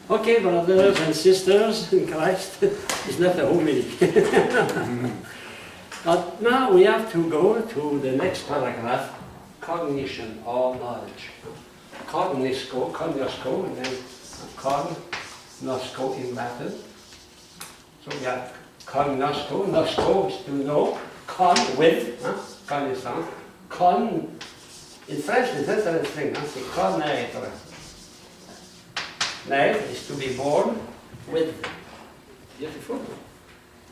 Okay, brothers and sisters in Christ, it's not a homily. But now we have to go to the next paragraph, cognition or knowledge. Cognosco, and then cognosco in Latin. So we have cognosco, nosco is to know, con with, connaissance. Con, in French it's interesting, c'est connaître. Naître is to be born with. Beautiful.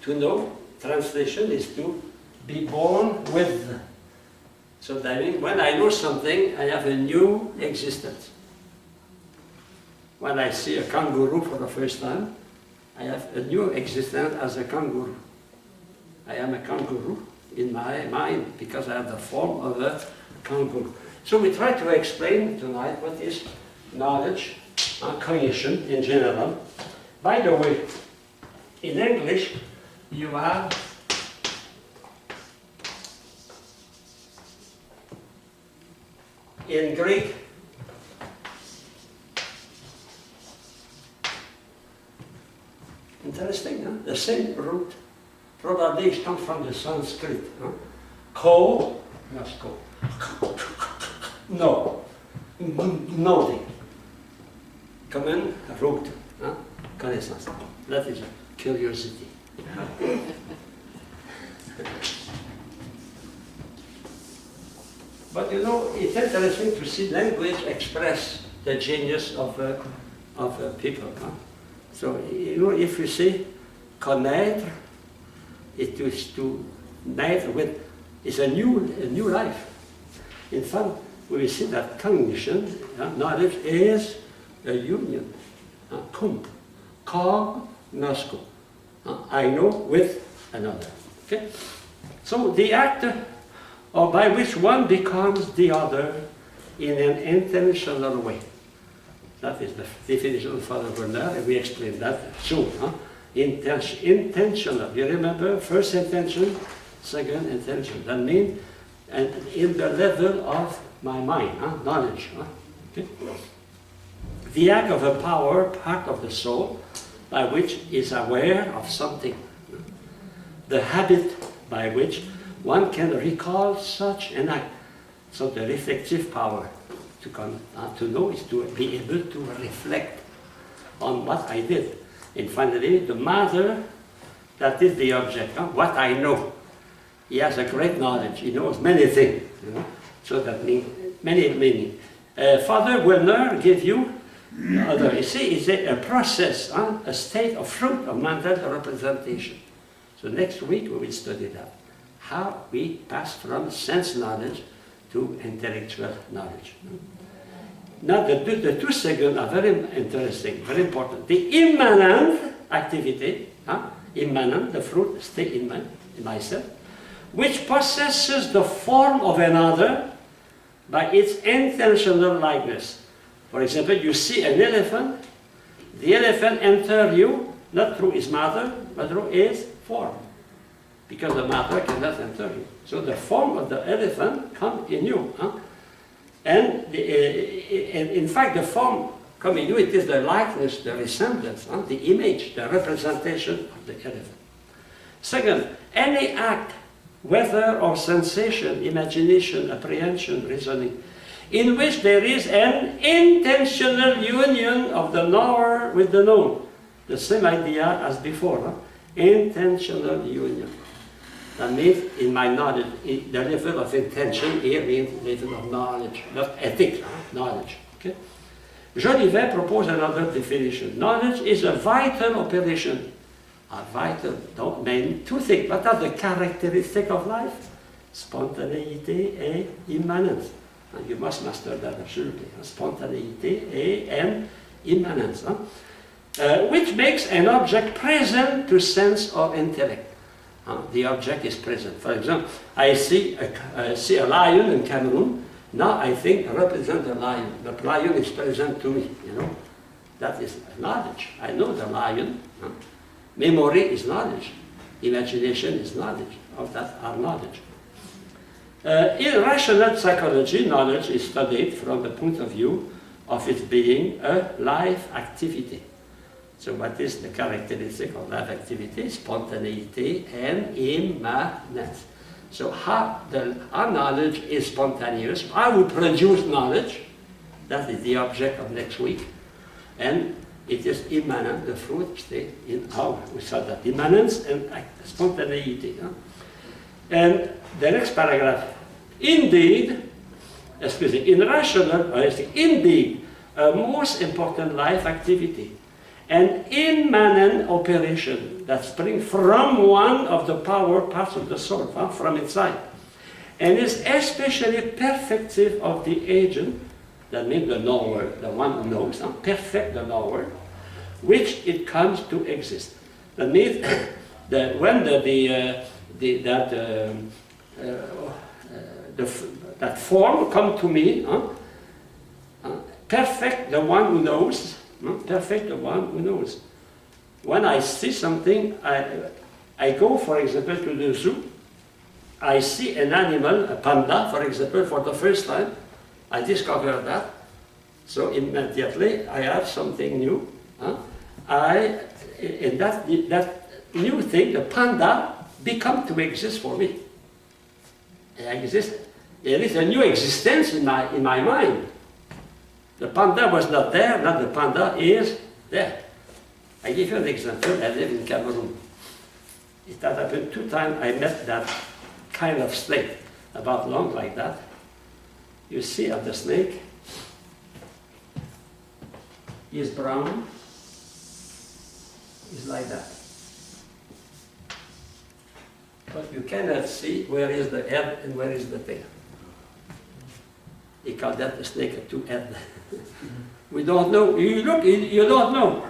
To know, translation is to be born with. So that means when I know something, I have a new existence. When I see a kangaroo for the first time, I have a new existence as a kangaroo. I am a kangaroo in my mind because I have the form of a kangaroo. So we try to explain tonight what is knowledge, cognition in general. By the way, in English, you have in Greek interesting, huh? The same root probably comes from the Sanskrit. Huh? Ko, not ko. No, knowing. Common root, huh? Connaissance. That is curiosity. But you know, it's interesting to see language express the genius of people. Huh? So, you know, if you say connaître, it is to naître with, it's a new life. In fact, we see that cognition, knowledge, is a union. Cognosco. I know with another. Okay? So the act or by which one becomes the other in an intentional way. That is the definition of Father Bernard, and we explained that soon. Intentional. You remember, first intention, second intention. That means and in the level of my mind, knowledge. Okay? The act of a power, part of the soul, by which is aware of something. The habit by which one can recall such an act. So the reflective power to know is to be able to reflect on what I did. And finally, the matter, that is the object, what I know. He has a great knowledge, he knows many things. So that means many. Father Werner gave you you see, it's a process, a state of fruit of mental representation. So next week we will study that. How we pass from sense knowledge to intellectual knowledge. Now the two seconds are very interesting, very important. The immanent activity, immanent, the fruit, stay in myself, which possesses the form of another by its intentional likeness. For example, you see an elephant, the elephant enters you, not through his matter, but through his form. Because the matter cannot enter you. So the form of the elephant comes in you. And in fact, the form comes in you, it is the likeness, the resemblance, the image, the representation of the elephant. Second, any act, whether or sensation, imagination, apprehension, reasoning, in which there is an intentional union of the knower with the known. The same idea as before, intentional union. That means in my knowledge, the level of intention here means level of knowledge, not ethics, knowledge. Okay? Jolivet proposed another definition. Knowledge is a vital operation. A vital, don't mean two things. What are the characteristics of life? Spontaneity and immanence. And you must master that absolutely. Spontaneity and immanence. Which makes an object present to sense or intellect. The object is present. For example, I see a lion in Cameroon. Now I think I represent the lion. The lion is present to me. That is knowledge. I know the lion. Memory is knowledge. Imagination is knowledge. All that are knowledge. In rational psychology, knowledge is studied from the point of view of it being a life activity. So what is the characteristic of life activity? Spontaneity and immanence. So our knowledge is spontaneous. How we produce knowledge, that is the object of next week. And it is immanent, the fruit stays in how we saw that. Immanence and spontaneity. Huh? And the next paragraph, indeed, indeed, a most important life activity, an immanent operation that springs from one of the power parts of the soul, from inside, and is especially perfective of the agent, that means the knower, the one who knows, perfect the knower, which it comes to exist. That means that when that form come to me, perfect the one who knows, perfect the one who knows. When I see something, I go, for example, to the zoo, I see an animal, a panda, for example, for the first time, I discover that, so immediately I have something new. And that new thing, the panda, become to exist for me. There is a new existence in my mind. The panda was not there, now the panda is there. I give you an example. I live in Cameroon. It had happened 2 times. I met that kind of snake, about long like that. You see the snake is brown, is like that. But you cannot see where is the head and where is the tail. He called that the snake a 2-head. We don't know. You look, you don't know.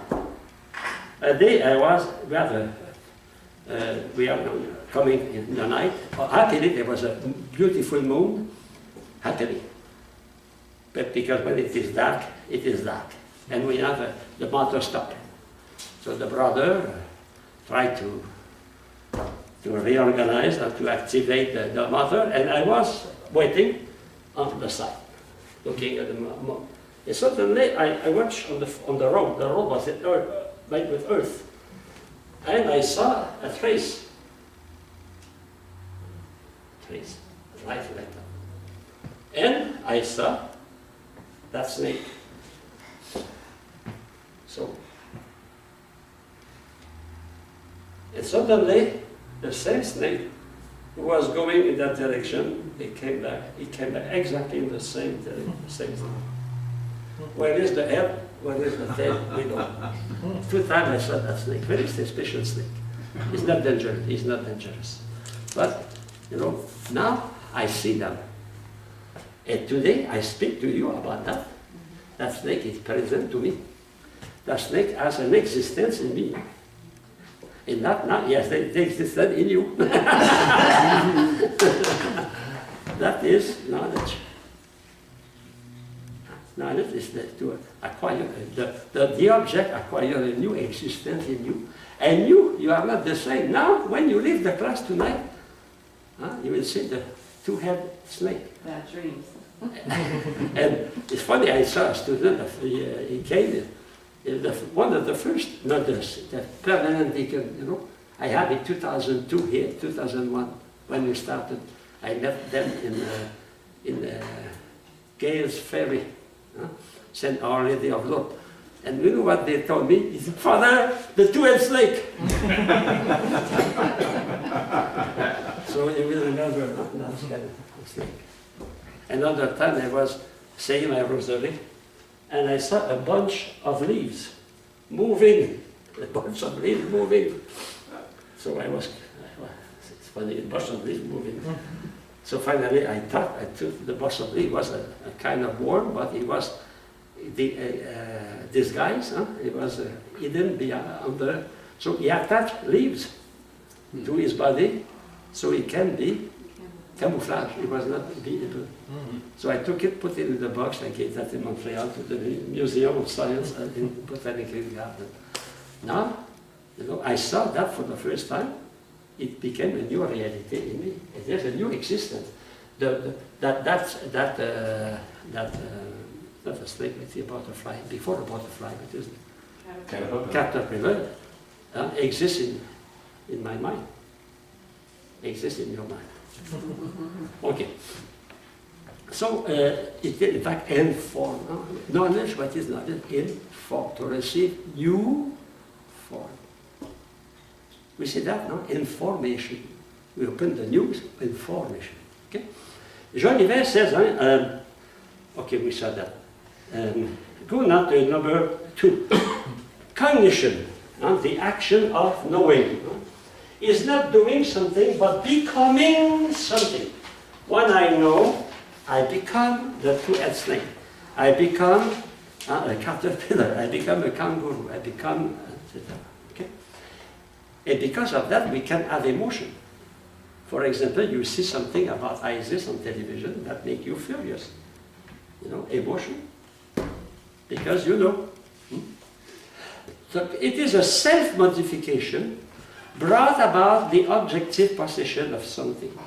A day we are coming in the night. Happily, there was a beautiful moon. Happily. But because when it is dark, it is dark. And we have the motor stop. So the brother tried to reorganize and to activate the motor, and I was waiting on the side, looking at the motor. And suddenly I watched on the road. The road was made with earth. And I saw a trace. Right like that. And I saw that snake. So, and suddenly, the same snake who was going in that direction, he came back exactly in the same direction, the same thing. Where is the head? Where is the tail? We don't know. 2 times I saw that snake. Very special snake. It's not dangerous. It's not dangerous. But, now I see them. And today I speak to you about that. That snake is present to me. That snake has an existence in me. And not yes, they existed in you. That is knowledge. Knowledge is to acquire, the object acquire a new existence in you. And you are not the same. Now, when you leave the class tonight, you will see the 2-head snake. Bad dreams. And it's funny, I saw a student, he came, one of the first, not the permanent deacon, I had in 2002 here, 2001, when we started. I met them in Gales Ferry, St. Our Lady of Lourdes. And you know what they told me? He said, Father, the 2-head snake. So you will remember that kind of snake. Another time I was saying my rosary, and I saw a bunch of leaves moving, a bunch of leaves moving. So it's funny, a bunch of leaves moving. So finally I thought the bunch of leaves was a kind of worm, but it was disguise. It was hidden under. So he attached leaves to his body, so it can be camouflage. It was not visible. So I took it, put it in the box, I gave that in Montreal to the Museum of Science in Botanical Garden. Now, I saw that for the first time. It became a new reality in me. There's a new existence. That not a snake, it's a butterfly. Before a butterfly, it is Caterpillar. caterpillar, exists in my mind. Exists in your mind. Okay. So it will in fact inform. Knowledge, what is knowledge? Inform, to receive new form. We see that, no? Information. We open the news, information. Okay? Jolivet says, okay, we said that. Go now to number 2. Cognition, the action of knowing, is not doing something but becoming something. When I know, I become the two-headed snake. I become a caterpillar. I become a kangaroo. I become, etc. Okay? And because of that, we can have emotion. For example, you see something about ISIS on television that makes you furious. You know, emotion. Because you know. So it is a self-modification brought about the objective possession of something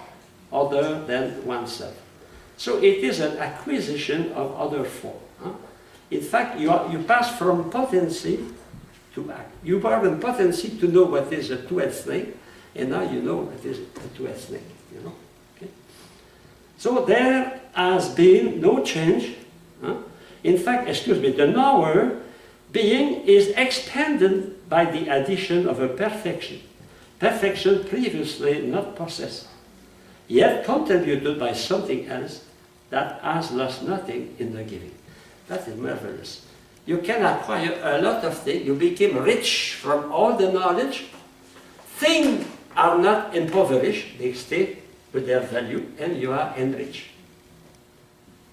other than oneself. So it is an acquisition of other form. In fact, you pass from potency to act. You are in potency to know what is a two-headed snake, and now you know what is a two-headed snake. You know. Okay? So there has been no change. In fact, excuse me, the knower being is expanded by the addition of a perfection. Perfection previously not possessed, yet contributed by something else that has lost nothing in the giving. That is marvelous. You can acquire a lot of things. You become rich from all the knowledge. Things are not impoverished. They stay with their value, and you are enriched.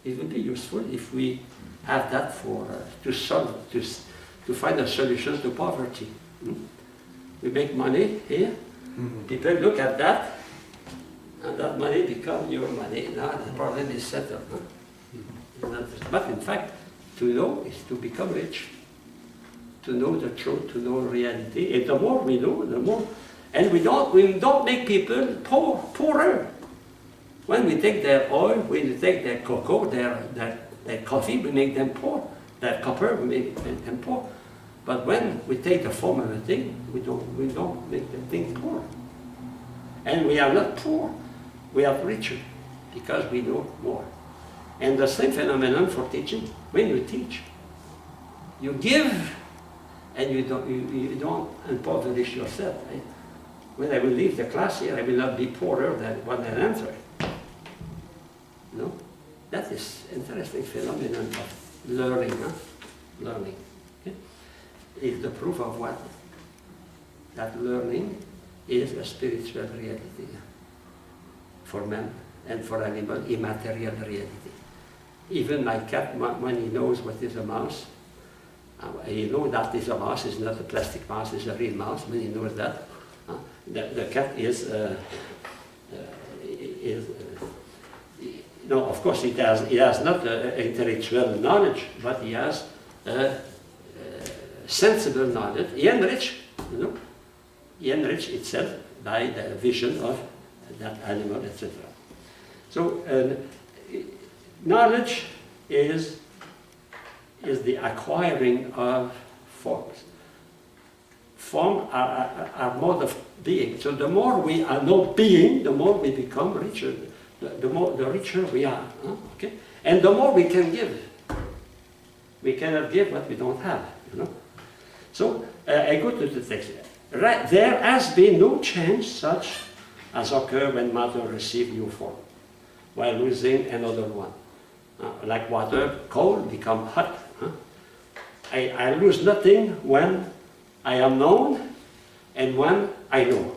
It would be useful if we have that for to find a solution to poverty. We make money here. People look at that, and that money becomes your money. Now the problem is settled. But in fact, to know is to become rich. To know the truth, to know reality. And the more we know, the more. And we don't make people poorer. When we take their oil, when we take their cocoa, their coffee, we make them poor. Their copper, we make them poor. But when we take the form of a thing, we don't make the thing poor. And we are not poor, we are richer because we know more. And the same phenomenon for teaching. When you teach, you give, and you don't impoverish yourself. Right? When I will leave the class here, I will not be poorer than when I enter. No? That is interesting phenomenon of learning. Learning. Okay? Is the proof of what? That learning is a spiritual reality for man and for animal, immaterial reality. Even my cat, when he knows what is a mouse, he knows that is a mouse, it's not a plastic mouse, it's a real mouse. When he knows that, the cat is no, of course he has not intellectual knowledge, but he has sensible knowledge. He enrich, you know, he enrich itself by the vision of that animal, etc. So knowledge is the acquiring of forms. Form are mode of being. So the more we are not being, the more we become richer. The richer we are. Okay? And the more we can give. We cannot give what we don't have. You know? So I go to the text. Right, there has been no change such as occur when matter receives new form, while losing another one. Like water, cold become hot. I lose nothing when I am known and when I know.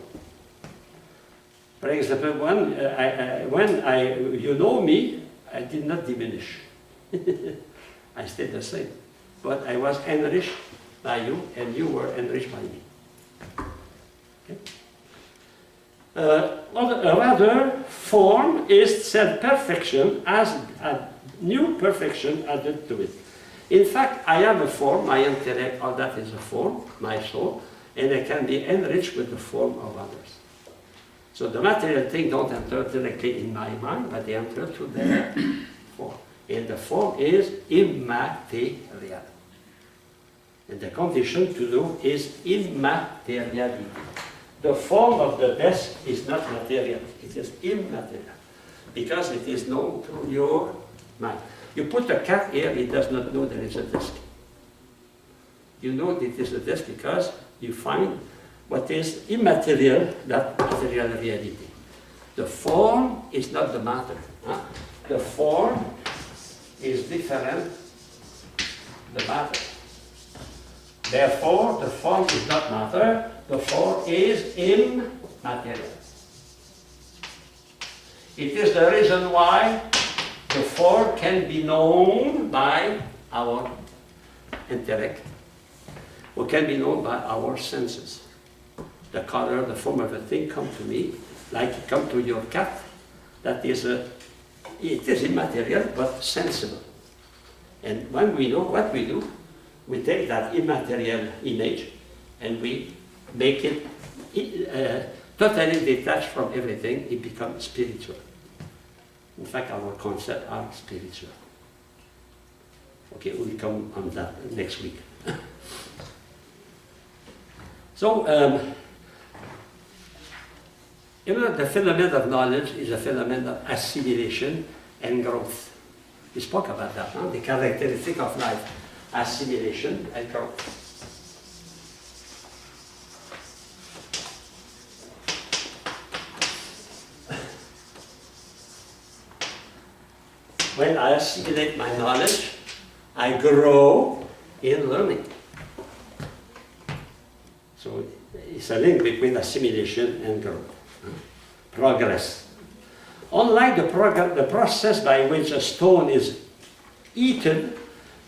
For example, when you know me, I did not diminish. I stayed the same. But I was enriched by you, and you were enriched by me. Okay? Another form is self-perfection as a new perfection added to it. In fact, I have a form, my intellect, all that is a form, my soul, and I can be enriched with the form of others. So the material thing don't enter directly in my mind, but they enter to their form. and the form is immaterial. And the condition to do is immateriality. The form of the desk is not material, it is immaterial, because it is known through your mind. You put a cat here, it does not know there is a desk. You know it is a desk because you find what is immaterial, that material reality. The form is not the matter. Huh? The form is different, the matter. Therefore, the form is not matter, the form is immaterial. It is the reason why the form can be known by our intellect, or can be known by our senses. The color, the form of a thing come to me, like it come to your cat. That is it is immaterial but sensible. And when we know what we do, we take that immaterial image and we make it totally detached from everything. It becomes spiritual. In fact, our concepts are spiritual. Okay, we'll come on that next week. So, the phenomenon of knowledge is a phenomenon of assimilation and growth. We spoke about that, huh? The characteristic of life, assimilation and growth. When I assimilate my knowledge, I grow in learning. So it's a link between assimilation and growth. Progress. Unlike the process by which a stone is eaten,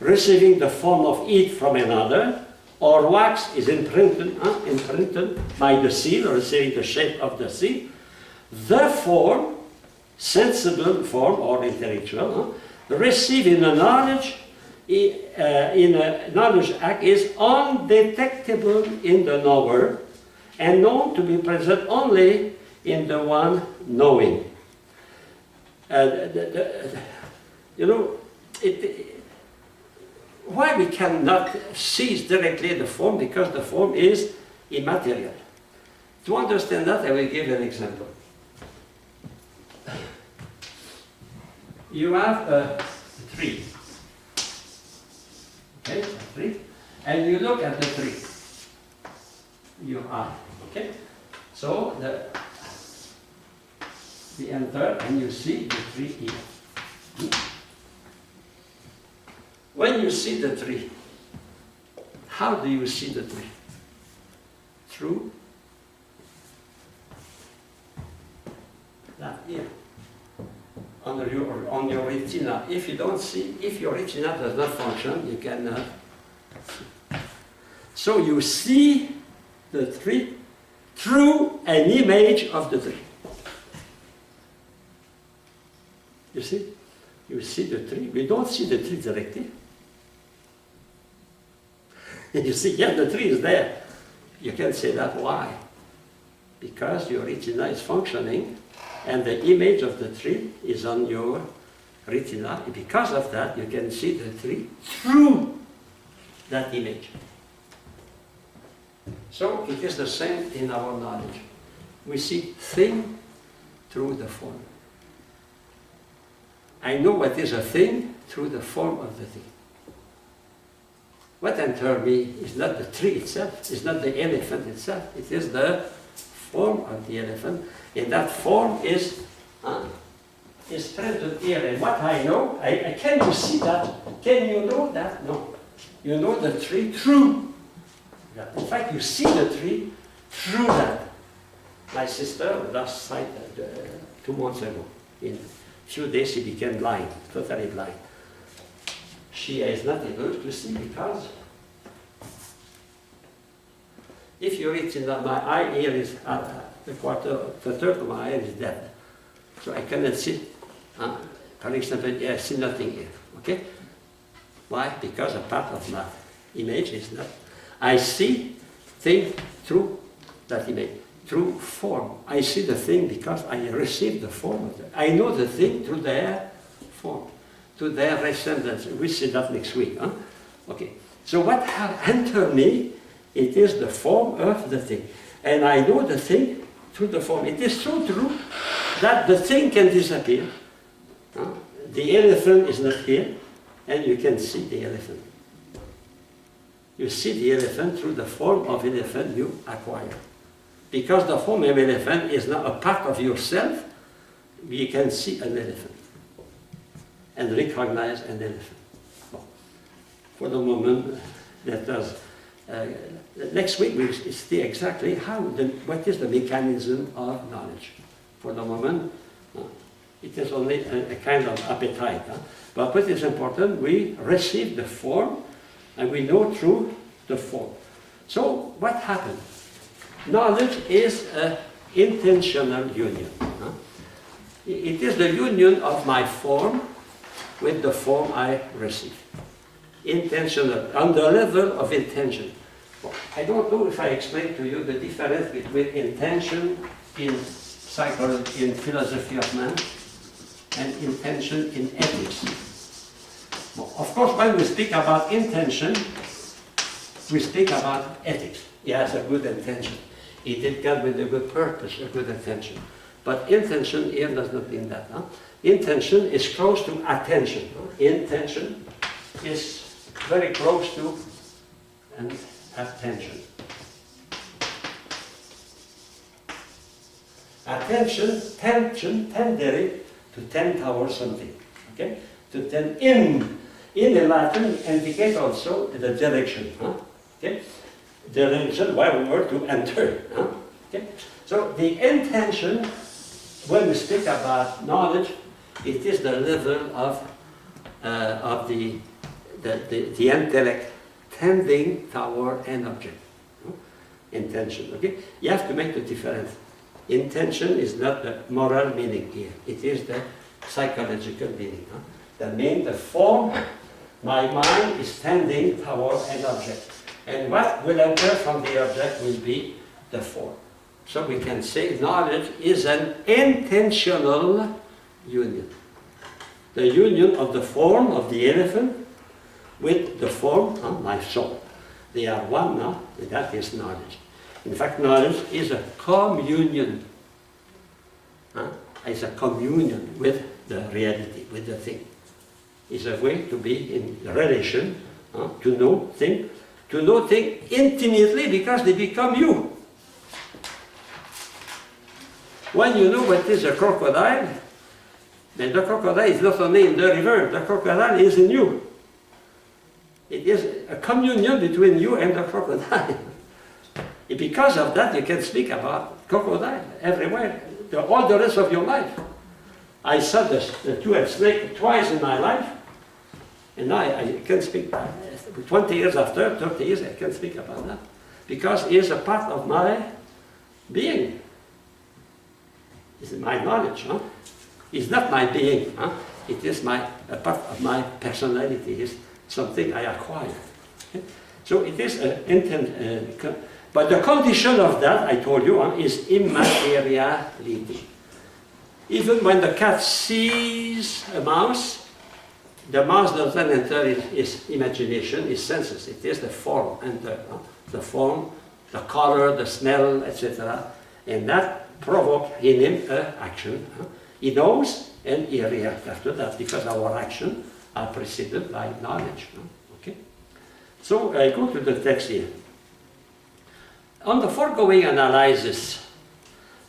receiving the form of heat from another, or wax is imprinted by the seal, receiving the shape of the seal, the form, sensible form or intellectual, received in a knowledge, in a knowledge act is undetectable in the knower and known to be present only in the one knowing. Why we cannot seize directly the form? Because the form is immaterial. To understand that, I will give an example. You have a tree. Okay, a tree. And you look at the tree. You are, okay? So we enter and you see the tree here. When you see the tree, how do you see the tree? Through that here. On your retina. If you don't see, if your retina does not function, you cannot see. So you see the tree through an image of the tree. You see? You see the tree. We don't see the tree directly. You see, yeah, the tree is there. You can say that. Why? Because your retina is functioning and the image of the tree is on your retina. Because of that, you can see the tree through that image. So it is the same in our knowledge. We see thing through the form. I know what is a thing through the form of the thing. What enters me is not the tree itself, it's not the elephant itself, it is the form of the elephant, and that form is present here. And what I know, can you see that? Can you know that? No. You know the tree through that. In fact, you see the tree through that. My sister lost sight 2 months ago. In a few days she became blind, totally blind. She is not able to see because if you reach in my eye here is the third of my eye is dead. So I cannot see. For example, I see nothing here. Okay? Why? Because a part of my image is not. I see things through that image, through form. I see the thing because I receive the form of it. I know the thing through their form. to their resemblance. We see that next week. Huh? Okay. So what has entered me, it is the form of the thing. And I know the thing through the form. It is so true that the thing can disappear. Huh? The elephant is not here, and you can see the elephant. You see the elephant through the form of elephant you acquire. Because the form of elephant is not a part of yourself, you can see an elephant and recognize an elephant. Well, for the moment, let us, next week we'll see exactly what is the mechanism of knowledge. For the moment, it is only a kind of appetite. Huh? But what is important, we receive the form and we know through the form. So what happened? Knowledge is an intentional union. Huh? It is the union of my form with the form I receive. Intentional, on the level of intention. Well, I don't know if I explained to you the difference between intention in psychology, in philosophy of man, and intention in ethics. Well, of course, when we speak about intention, we speak about ethics. He has a good intention. He did God with a good purpose, a good intention. But intention here does not mean that. Huh? Intention is close to attention. Intention is very close to an attention. Attention, tension, tendere, to tend towards something. Okay? To tend in the Latin indicate also the direction. Huh? Okay? Direction, why we were to enter. Huh? Okay? So the intention, when we speak about knowledge, it is the level of the intellect tending toward an object. Huh? Intention. Okay? You have to make the difference. Intention is not the moral meaning here. It is the psychological meaning. Huh? That means the form, my mind is tending toward an object. And what will enter from the object will be the form. So we can say knowledge is an intentional union. The union of the form of the elephant with the form of my soul. They are one now, and that is knowledge. In fact, knowledge is a communion. It's a communion with the reality, with the thing. It's a way to be in relation, to know things intimately because they become you. When you know what is a crocodile, then the crocodile is not only in the river, the crocodile is in you. It is a communion between you and the crocodile. Because of that, you can speak about crocodile everywhere, all the rest of your life. I saw the two-headed snake twice in my life, and now I can speak, 20 years after, 30 years, I can speak about that. Because it is a part of my being. It's my knowledge. Huh? It's not my being. Huh? It is a part of my personality. It's something I acquire. Okay? So it is but the condition of that, I told you, is immateriality. Even when the cat sees a mouse, the mouse doesn't enter his imagination, his senses. It is the form, the form, the color, the smell, etc. And that provokes in him an action. He knows and he reacts after that because our actions are preceded by knowledge. Okay? So I go to the text here. On the foregoing analysis,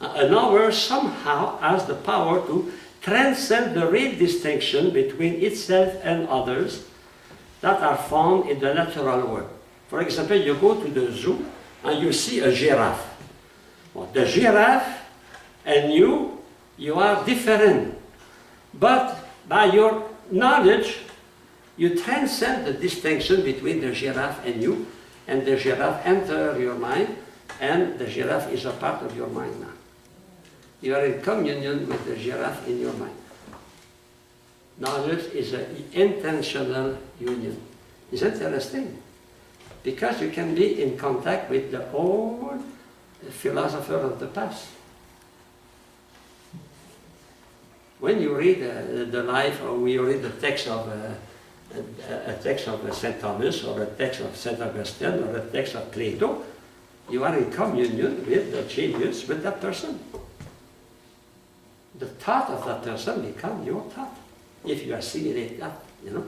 a knower somehow has the power to transcend the real distinction between itself and others that are found in the natural world. For example, you go to the zoo and you see a giraffe. Well, the giraffe and you are different. But by your knowledge, you transcend the distinction between the giraffe and you, and the giraffe enters your mind, and the giraffe is a part of your mind now. You are in communion with the giraffe in your mind. Knowledge is an intentional union. It's interesting, because you can be in contact with the old philosopher of the past. when you read the life, or when you read the text of a text of St. Thomas, or a text of St. Augustine, or a text of Plato, you are in communion with the genius, with that person. The thought of that person becomes your thought, if you assimilate that, you know.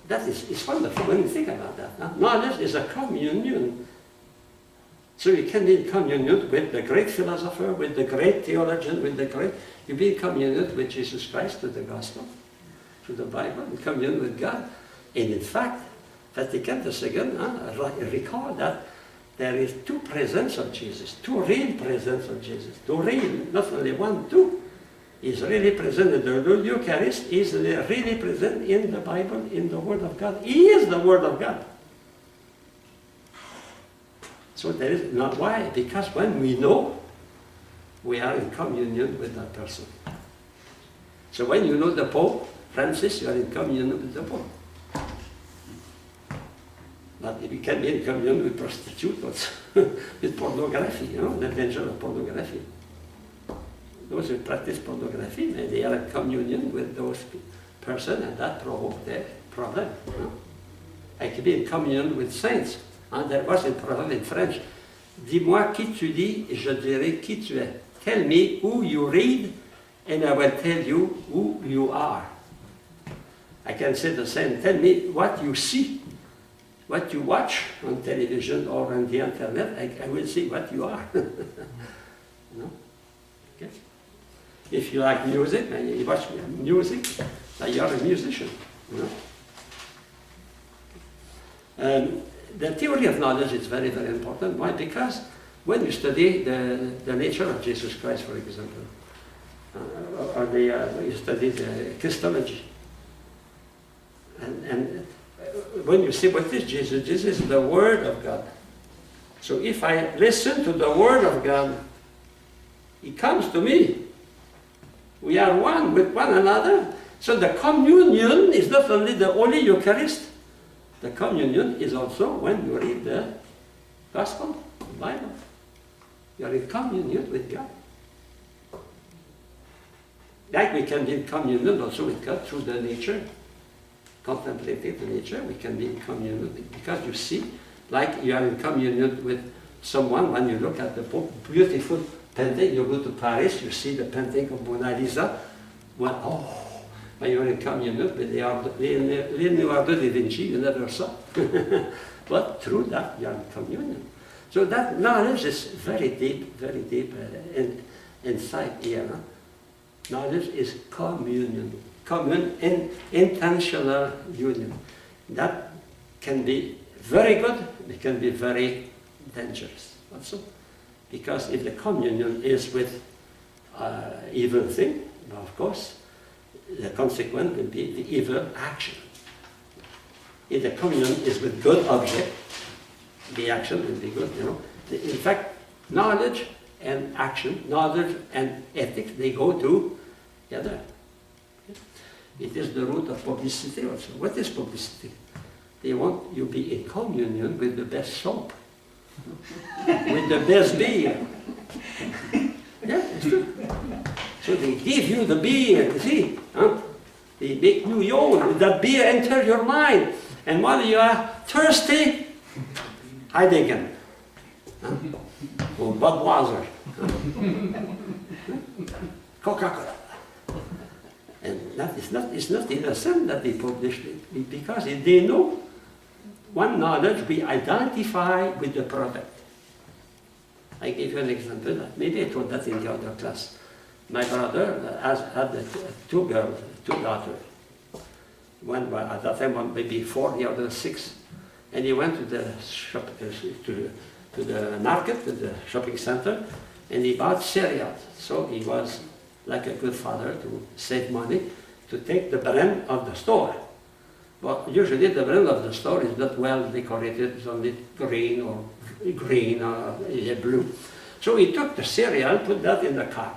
That is it's wonderful when you think about that. Huh? Knowledge is a communion. So you can be in communion with the great philosopher, with the great theologian, you be in communion with Jesus Christ, to the gospel, to the Bible, in communion with God. And in fact, Vatican II recall that there is two presence of Jesus, two real presence of Jesus, two real, not only one, two. He's really present in the Eucharist, he's really present in the Bible, in the Word of God. He is the Word of God. So there is not why, because when we know, we are in communion with that person. So when you know the Pope Francis, you are in communion with the Pope. But you can be in communion with prostitutes, with pornography, you know, the danger of pornography. Those who practice pornography, they are in communion with those persons, and that provokes their problem. You know? I can be in communion with saints. And there was a proverb in French, dis-moi qui tu lis, je dirai qui tu es. Tell me who you read, and I will tell you who you are. I can say the same, tell me what you see, what you watch on television or on the internet, I will see what you are. You know? Okay? If you like music, and you watch music, you are a musician. You know? The theory of knowledge is very, very important. Why? Because when you study the nature of Jesus Christ, for example, or you study the Christology, and when you see what is Jesus, Jesus is the Word of God. So if I listen to the Word of God, He comes to me. We are one with one another. So the communion is not only the Holy Eucharist, the communion is also when you read the Gospel, the Bible. You are in communion with God. Like we can be in communion also with God through the nature, contemplating the nature, we can be in communion because you see, like you are in communion with someone when you look at the beautiful painting, you go to Paris, you see the painting of Mona Lisa, well, oh, when you're in communion with Leonardo da Vinci, you never saw. But through that, you're in communion. So that knowledge is very deep inside here. Huh? Knowledge is communion. Common intentional union. That can be very good, it can be very dangerous also. Because if the communion is with evil thing, of course, the consequence will be the evil action. If the communion is with good object, the action will be good, you know. In fact, knowledge and action, knowledge and ethics, they go together. It is the root of publicity also. What is publicity? They want you to be in communion with the best soap, with the best beer. Yeah, it's true. So they give you the beer, you see. Huh? They make you yawn. That beer enters your mind. And while you are thirsty, Heidegger. Huh? Or Budweiser. Coca-Cola. And that is not, it's not innocent that they published it, because they know one knowledge we identify with the product. I give you an example, maybe I told that in the other class. My brother had two girls, two daughters. One at that time, one maybe 4, the other 6. And he went to the shop, to the market, to the shopping center, and he bought cereals. So he was like a good father to save money, to take the brand of the store. But usually the brand of the store is not well decorated, it's only green or blue. So he took the cereal, put that in the cart.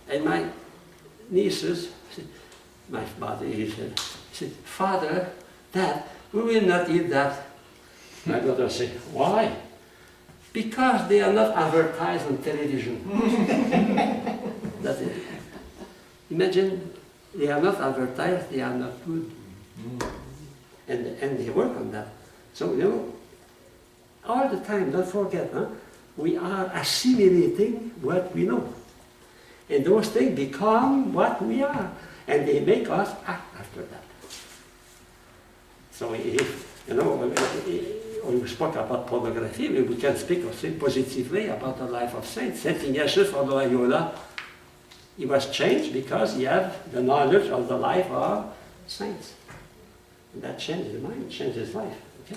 And my nieces, my father, he said, Father, Dad, we will not eat that. My daughter said, why? Because they are not advertised on television. That's it. Imagine they are not advertised, they are not good. And they work on that. So, you know, all the time, don't forget, we are assimilating what we know. And those things become what we are. And they make us act after that. So if, you know, when we spoke about pornography, we can speak also positively about the life of saints. Saint Ignatius of Loyola, he was changed because he had the knowledge of the life of saints. And that changed his mind, changed his life. Okay?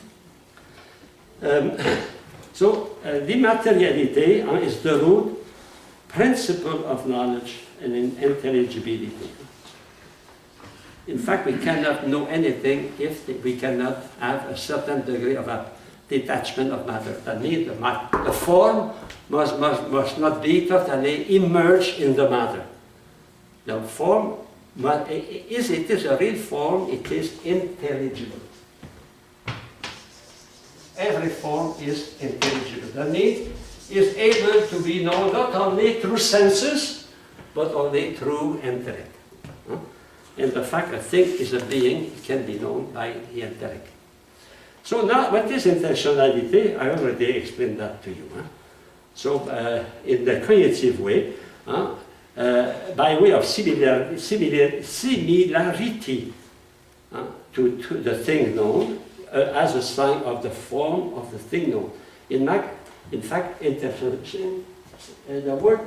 Immateriality is the root principle of knowledge and intelligibility. In fact, we cannot know anything if we cannot have a certain degree of a detachment of matter. That means the form must not be totally immersed in the matter. The form, it is a real form, it is intelligible. Every form is intelligible. That means is able to be known not only through senses, but only through intellect. And the fact a thing is a being can be known by the intellect. So now, what is intentionality? I already explained that to you. So in the cognitive way, by way of similarity to the thing known, as a sign of the form of the thing known. In fact, intention, the word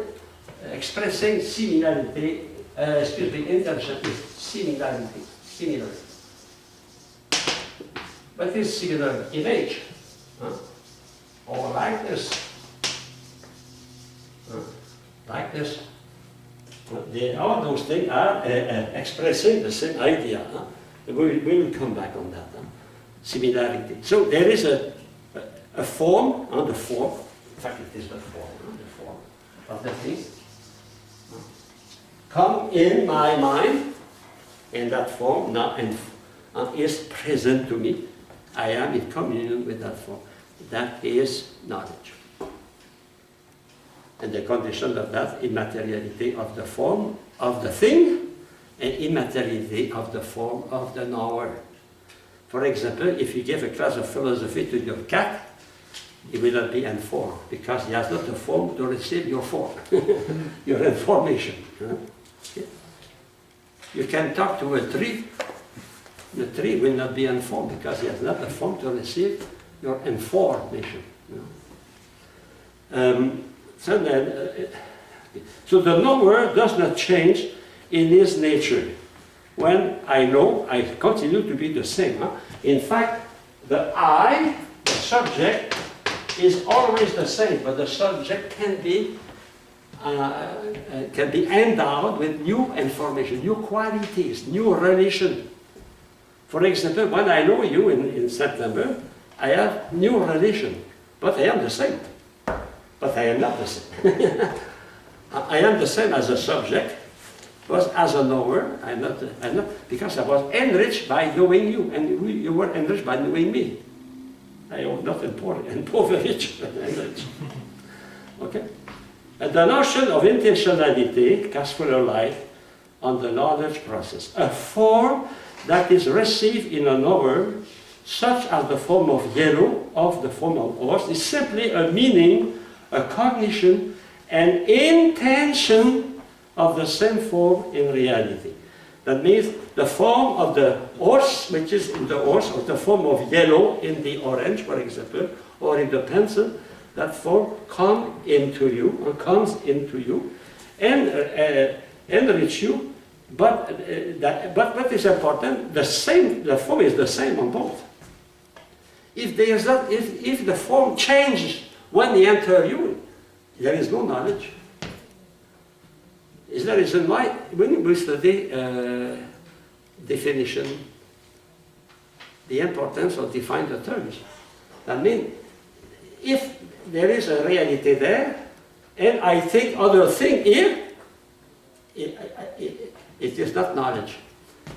expressing similarity, intention is similarity, similar. What is similar? Image, or likeness, like this. All those things are expressing the same idea. We will come back on that. Similarity. So there is a form, the form, in fact it is the form of the thing. Come in my mind, and that form now is present to me. I am in communion with that form. That is knowledge. And the condition of that, immateriality of the form of the thing, and immateriality of the form of the knower. For example, if you give a class of philosophy to your cat, he will not be informed, because he has not the form to receive your form, your information. Okay. You can talk to a tree, the tree will not be informed, because he has not the form to receive your information. So the knower does not change in his nature. When I know, I continue to be the same. In fact, the I, the subject, is always the same, but the subject can be endowed with new information, new qualities, new relation. For example, when I know you in September, I have new relation, but I am the same. But I am not the same. I am the same as a subject, but as a knower, I'm not, because I was enriched by knowing you, and you were enriched by knowing me. I was not impoverished, enriched. Okay? And the notion of intentionality casts further light on the knowledge process. A form that is received in a knower, such as the form of yellow, of the form of horse, is simply a meaning, a cognition, an intention of the same form in reality. That means the form of the horse, which is in the horse, or the form of yellow in the orange, for example, or in the pencil, that form comes into you, and enrich you. But what is important? The form is the same on both. If the form changes when they enter you, there is no knowledge. Is the reason why when we study definition, the importance of define the terms. That means if there is a reality there, and I think other thing here, it is not knowledge.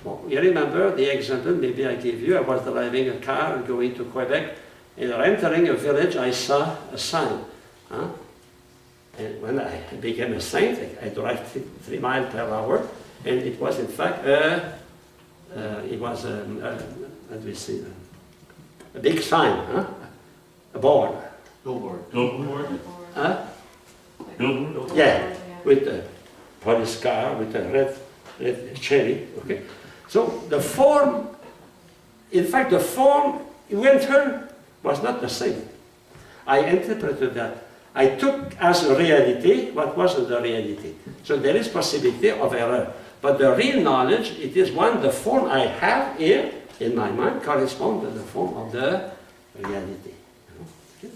Well, you remember the example maybe I gave you. I was driving a car going to Quebec, and entering a village, I saw a sign. And when I became a saint, I drive 3 miles per hour, And it was in fact it was how do we say, a big sign, huh? A board. Billboard. Billboard? Huh? Billboard? Yeah, with a police car, with a red cherry, okay? So the form, in fact the form in winter was not the same. I interpreted that. I took as a reality what wasn't the reality. So there is possibility of error. But the real knowledge, it is one, the form I have here in my mind corresponds to the form of the reality. Okay?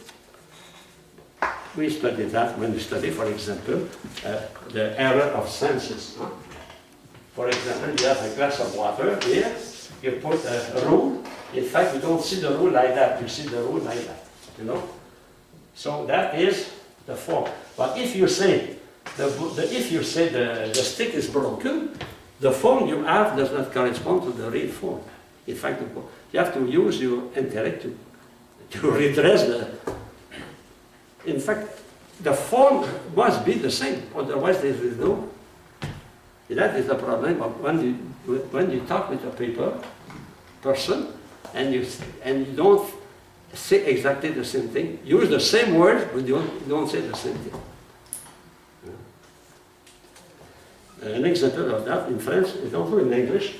We study that when we study, for example, the error of senses. Huh? For example, you have a glass of water here, you put a rule. In fact, you don't see the rule like that, you see the rule like that. You know? So that is the form. But if you say the stick is broken, the form you have does not correspond to the real form. In fact, you have to use your intellect to redress the. In fact, the form must be the same, otherwise there is no. That is the problem. When you talk with a person, and you don't say exactly the same thing, use the same words, but you don't say the same thing. An example of that in French is also in English.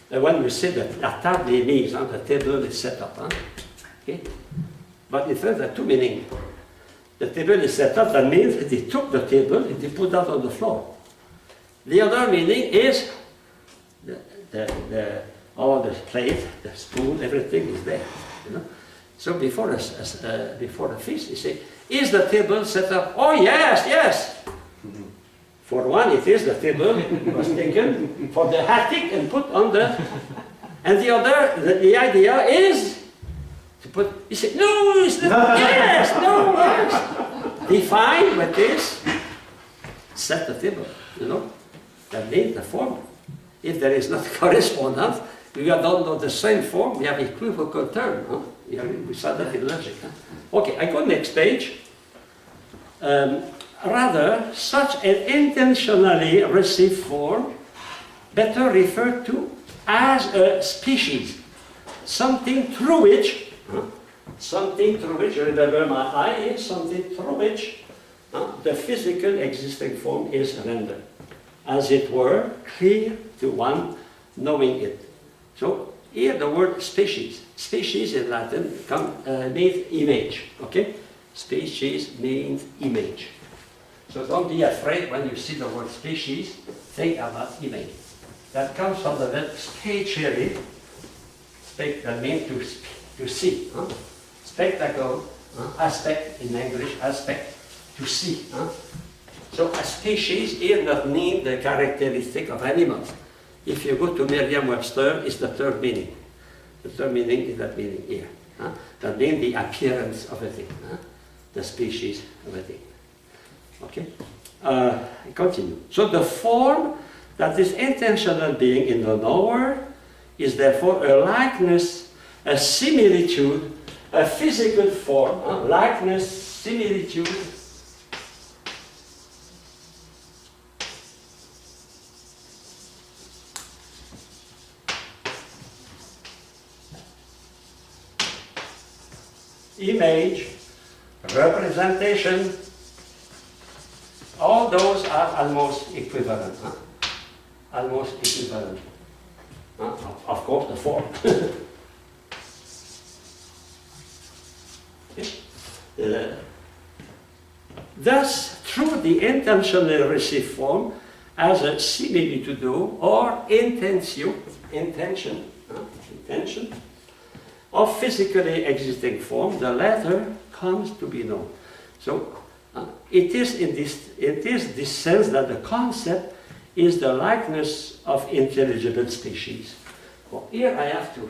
When we say that la table est mise, the table is set up. Okay? But in French there are two meanings. The table is set up, that means that they took the table and they put that on the floor. The other meaning is all the plate, the spoon, everything is there. You know? So before the feast, you say, is the table set up? Oh yes, yes. For one, it is the table was taken for the attic and put on the, and the other, the idea is to put. You say, no, it's not. Yes, no, yes. Define what is. Set the table. You know, that means the form. If there is not correspondence, we don't know the same form. We have equivocal term. Huh? We saw that in logic. Huh? Okay, I go next page. Rather, such an intentionally received form better referred to as a species, something through which, remember my eye is something through which the physical existing form is rendered, as it were, clear to one knowing it. So here the word species in Latin means image, okay? Species means image. So don't be afraid when you see the word species, think about image. That comes from the word spatially, that means to see. Huh? Spectacle, aspect in English, aspect, to see. Huh? So a species here does not mean the characteristic of animals. If you go to Merriam-Webster, it's the third meaning. The third meaning is that meaning here. Huh? That means the appearance of a thing, the species of a thing. Okay? Continue. So the form that is intentional being in the knower is therefore a likeness, a similitude, a physical form, likeness, similitude, image, representation, all those are almost equivalent. Almost equivalent. Of course, the form. Okay. Thus, through the intentionally received form as a similitude or intention of physically existing form, the latter comes to be known. So it is this sense that the concept is the likeness of intelligible species. Well, here I have to.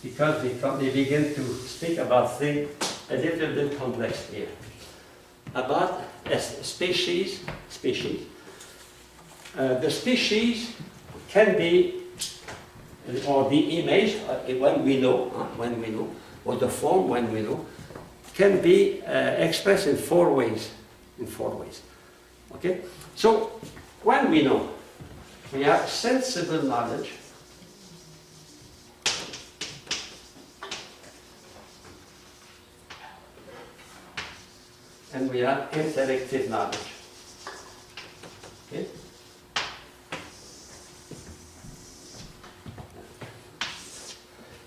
Because we begin to speak about things a little bit complex here. About a species. The species can be, or the image, when we know, or the form when we know, can be expressed in 4 ways. In 4 ways. Okay? So, when we know, we have sensible knowledge, and we have intellective knowledge. Okay?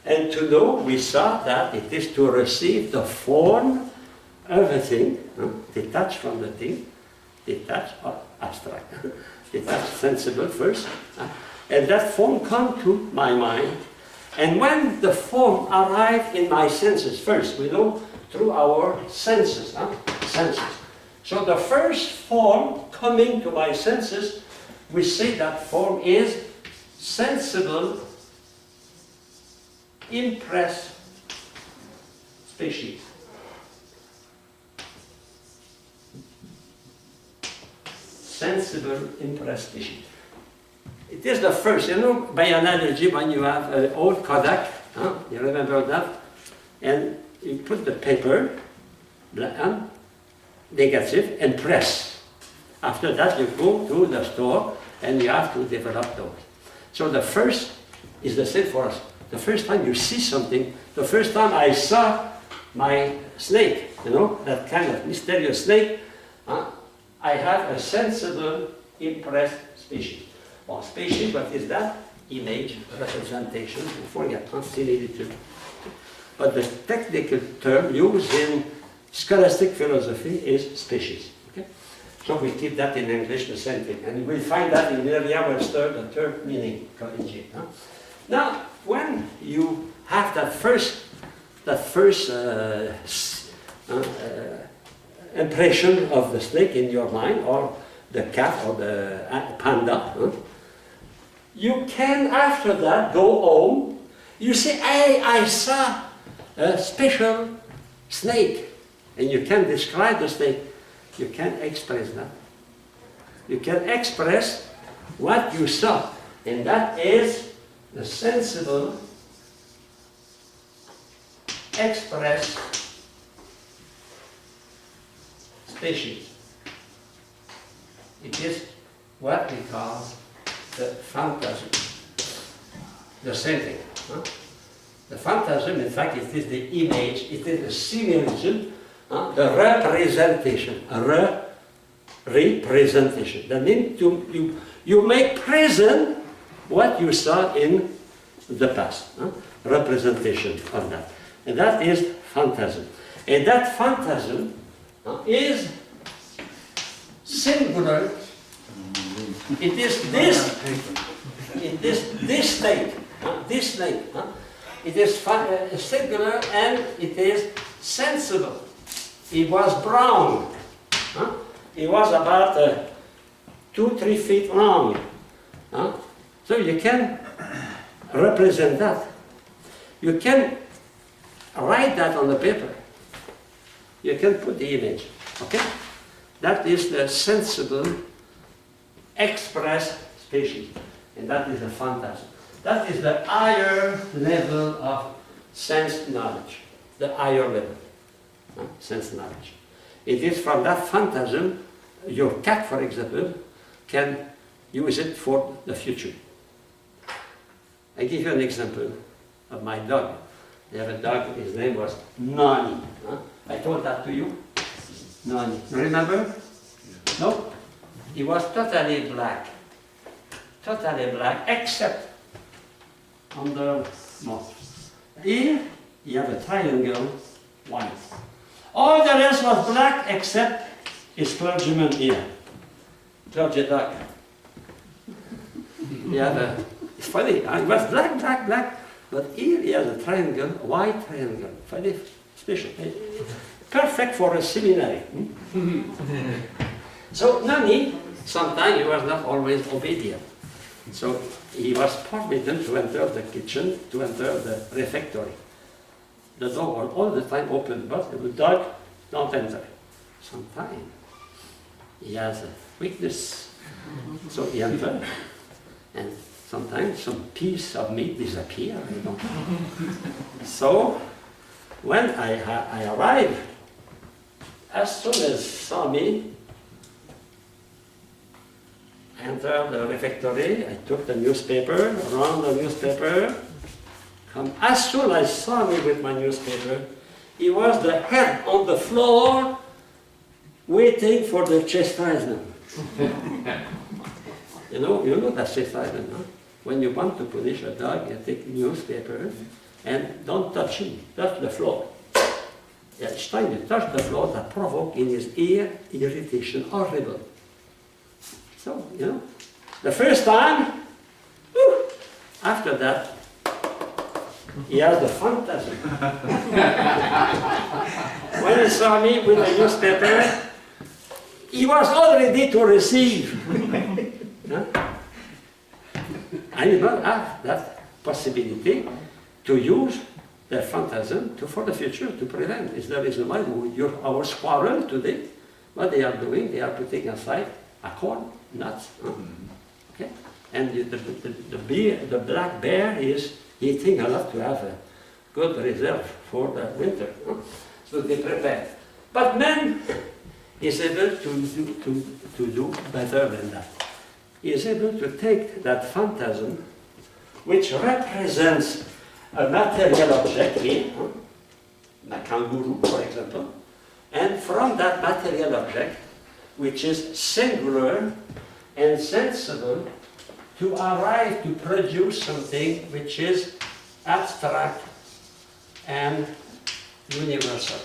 And to know, we saw that it is to receive the form of a thing, detached from the thing, detached or abstract, detached, sensible first, and that form comes to my mind. And when the form arrives in my senses first, we know through our senses, senses. So the first form coming to my senses, we say that form is sensible impress species. Sensible impress species. It is the first, you know, by analogy, when you have an old Kodak, you remember that, and you put the paper, negative, and press. After that, you go to the store, and you have to develop those. So the first is the same for us. The first time you see something, the first time I saw my snake, you know, that kind of mysterious snake, I have a sensible impressed species. Well, species, what is that? Image, representation, before you translated to. But the technical term used in scholastic philosophy is species. Okay? So we keep that in English, the same thing. And we'll find that in Merriam-Webster, the third meaning, Now, when you have that first impression of the snake in your mind, or the cat, or the panda, you can, after that, go home. You say, hey, I saw a special snake. And you can describe the snake. You can express that. You can express what you saw. And that is the sensible express species. It is what we call the phantasm. The same thing. The phantasm, in fact, it is the image, it is the simulation, the representation. Representation. That means you make present what you saw in the past. Representation of that. And that is phantasm. And that phantasm is singular. It is this state. This state. It is singular and it is sensible. It was brown. It was about 2-3 feet long. So you can represent that. You can write that on the paper. You can put the image. Okay? That is the sensible express species. And that is the phantasm. That is the higher level of sense knowledge. The higher level. Sense knowledge. It is from that phantasm, your cat, for example, can use it for the future. I give you an example of my dog. I have a dog, his name was Nani. I told that to you. Nani. Remember? No? He was totally black. Totally black, except on the mouth. Here, you have a triangle, white. All the rest was black except his clergyman ear. Clergy dog. You have a, it's funny, it was black, black, black, but here he has a triangle, a white triangle. Funny, special. Perfect for a seminary. So Nani, sometimes he was not always obedient. So he was forbidden to enter the kitchen, to enter the refectory. The door was all the time open, but the dog don't enter. Sometimes he has a weakness, so he enters, and sometimes some piece of meat disappears. So when I arrived as soon as saw me, entered the refectory, I took the newspaper, around the newspaper. As soon as saw me with my newspaper, he was the head on the floor, waiting for the chastisement. you know that chastisement, huh? When you want to punish a dog, you take newspaper and don't touch him, touch the floor. Each time you touch the floor, that provoke in his ear irritation, horrible. So, the first time, whew, after that, he has the fantasy. When he saw me with the newspaper, he was all ready to receive. I did not have that possibility to use the phantasm for the future to prevent. It's the reason why our squirrel today, what they are doing, they are putting aside acorn, nuts. Okay? And the black bear is eating a lot to have a good reserve for the winter. So they prepare. But man is able to do better than that. He is able to take that phantasm, which represents a material object here, a kangaroo, for example, and from that material object, which is singular and sensible, to arrive to produce something which is abstract and universal.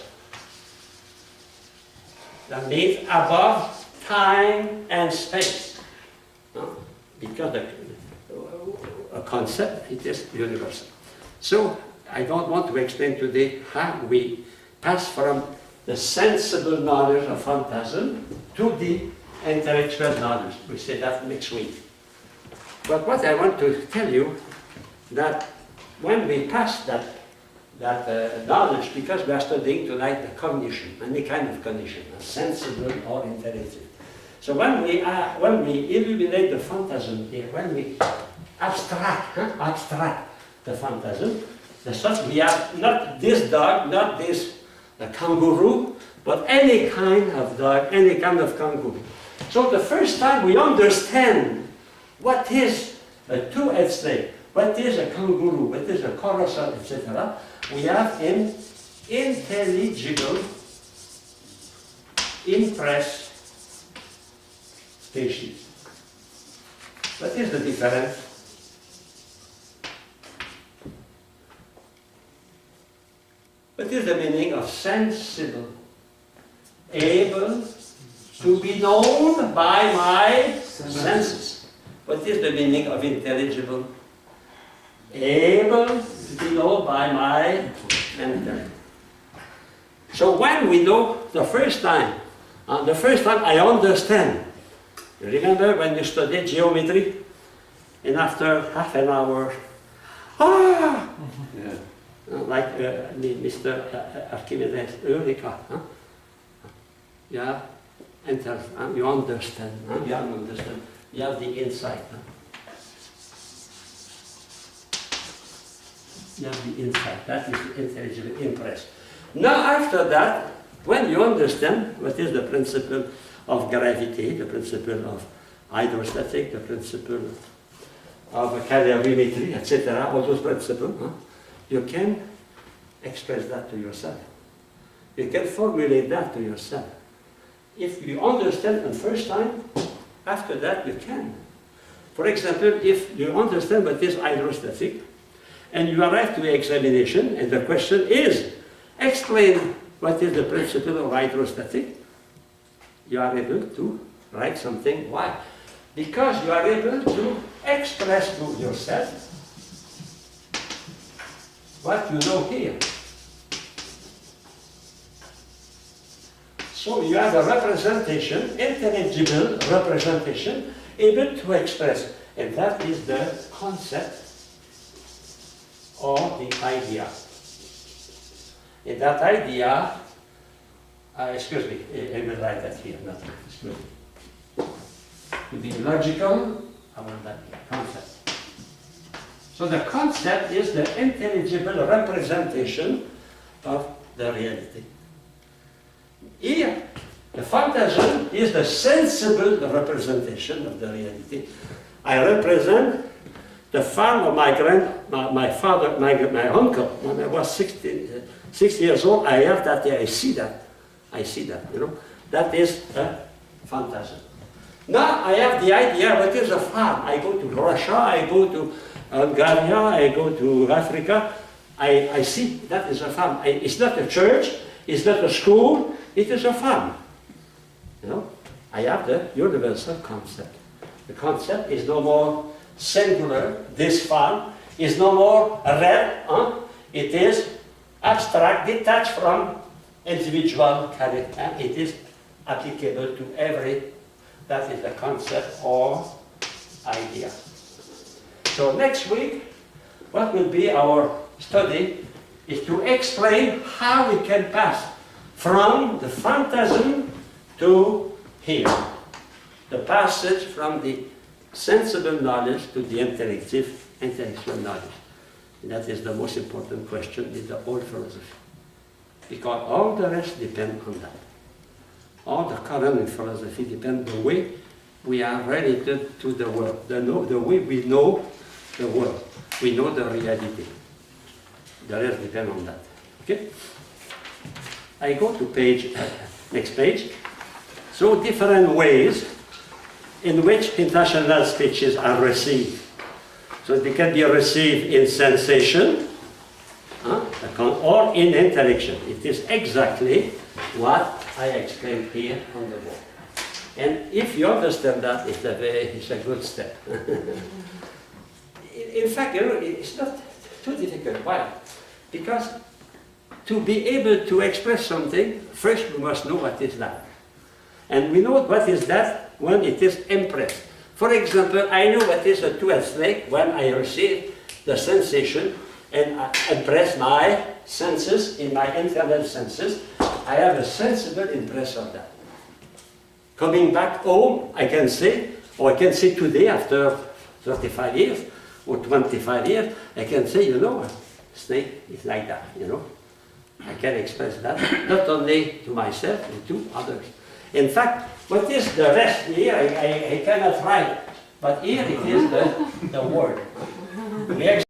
That means above time and space. Because a concept, it is universal. So, I don't want to explain today how we pass from the sensible knowledge of phantasm to the intellectual knowledge. We say that next week. But what I want to tell you, that when we pass that knowledge, because we are studying tonight the cognition, any kind of cognition, sensible or intellectual. So when we illuminate the phantasm here, when we abstract the phantasm, we have not this dog, not this the kangaroo, but any kind of dog, any kind of kangaroo. So the first time we understand what is a two-headed snake, what is a kangaroo, what is a corossal, etc., we have an intelligible, impressed species. What is the difference? What is the meaning of sensible? Able to be known by my senses. What is the meaning of intelligible? Able to be known by my intellect. So when we know the first time I understand. You remember when you studied geometry? And after half an hour, like Mr. Archimedes, Eureka. Yeah, you understand. You understand. You have the insight. You have the insight. That is intelligent, impressed. Now after that, when you understand what is the principle of gravity, the principle of hydrostatic, the principle of calorimetry, etc., all those principles, you can express that to yourself. You can formulate that to yourself. If you understand the first time, after that you can. For example, if you understand what is hydrostatic, and you arrive to the examination, and the question is, explain what is the principle of hydrostatic, you are able to write something. Why? Because you are able to express to yourself what you know here. So you have a representation, intelligible representation, able to express. And that is the concept or the idea. And that idea, excuse me, I will write that here, not excuse me. To be logical, I want that concept. So the concept is the intelligible representation of the reality. Here, the phantasm is the sensible representation of the reality. I represent the farm of my father, my uncle. When I was 6 years old, I have that there. I see that, you know. That is a phantasm. Now I have the idea what is a farm. I go to Russia, I go to Hungary, I go to Africa. I see that is a farm. It's not a church, it's not a school, it is a farm. You know, I have the universal concept. The concept is no more singular. This farm is no more red. It is abstract, detached from individual character. It is applicable to every. That is the concept or idea. So next week, what will be our study is to explain how we can pass from the phantasm to here. The passage from the sensible knowledge to the intellectual knowledge. And that is the most important question in the whole philosophy. Because all the rest depend on that. All the current in philosophy depend on the way we are related to the world, the way we know the world. We know the reality. The rest depend on that. Okay? I go to next page. So different ways in which international speeches are received. So they can be received in sensation or in intellection. It is exactly what I explained here on the board. And if you understand that, it's a good step. In fact, you know, it's not too difficult. Why? Because to be able to express something, first we must know what is that. And we know what is that when it is impressed. For example, I know what is a two-headed snake when I receive the sensation and I impress my senses, in my internal senses. I have a sensible impression of that. Coming back home, I can say, or I can say today after 35 years or 25 years, I can say, you know, a snake is like that, you know. I can express that, not only to myself, but to others. In fact, what is the rest here, I cannot write, but here it is the word. We